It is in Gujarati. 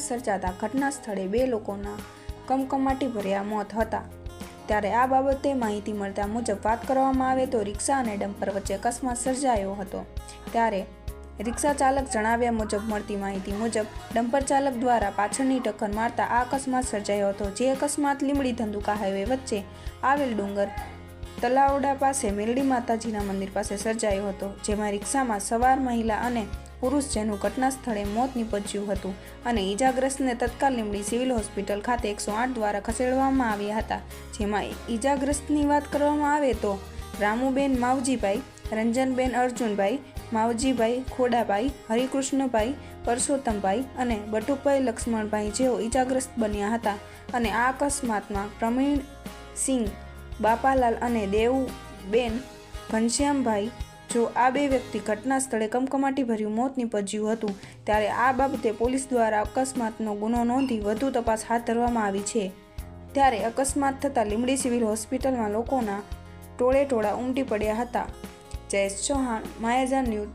સર્જાતા ઘટના સ્થળે 2 લોકોના કમકમાટી ભર્યા મોત હતા। ત્યારે આ બાબતે માહિતી મળતા મુજબ વાત કરવામાં આવે તો રિક્ષા અને ડમ્પર વચ્ચે અકસ્માત સર્જાયો હતો। ત્યારે રિક્ષા ચાલક જણાવ્યા મુજબ મળતી માહિતી મુજબ ડમ્પર ચાલક દ્વારા પાછળની ટક્કર મારતા આ અકસ્માત સર્જાયો હતો। જે અકસ્માત લીંબડી ધંધુકા હાઈવે વચ્ચે આવેલ ડુંગર તલાવડા પાસે મેલડી માતાજીના મંદિર પાસે સર્જાયો હતો, જેમાં રિક્ષામાં સવાર મહિલા અને પુરુષ જેનું ઘટના સ્થળે મોત નીપજ્યું હતું અને ઈજાગ્રસ્તને તત્કાલ લીંબડી સિવિલ હોસ્પિટલ ખાતે 108 દ્વારા ખસેડવામાં આવ્યા હતા। જેમાં ઈજાગ્રસ્તની વાત કરવામાં આવે તો રામુબેન માવજીભાઈ, રંજનબેન અર્જુનભાઈ, માવજીભાઈ ખોડાભાઈ, હરિકૃષ્ણભાઈ પરસોત્તમભાઈ અને બટુકભાઈ લક્ષ્મણભાઈ જેઓ ઈજાગ્રસ્ત બન્યા હતા અને આ અકસ્માતમાં પ્રવીણસિંહ બાપાલાલ અને દેવુબેન ઘનશ્યામભાઈ જો આ 2 વ્યક્તિ ઘટના સ્થળે કમકમાટી ભર્યું મોત નીપજ્યું હતું। ત્યારે આ બાબતે પોલીસ દ્વારા અકસ્માતનો ગુનો નોંધી વધુ તપાસ હાથ ધરવામાં આવી છે। ત્યારે અકસ્માત થતાં લીંબડી સિવિલ હોસ્પિટલમાં લોકોના ટોળે ટોળા ઉમટી પડ્યા હતા। જયેશ ચૌહાણ, માયાજાન ન્યૂઝ।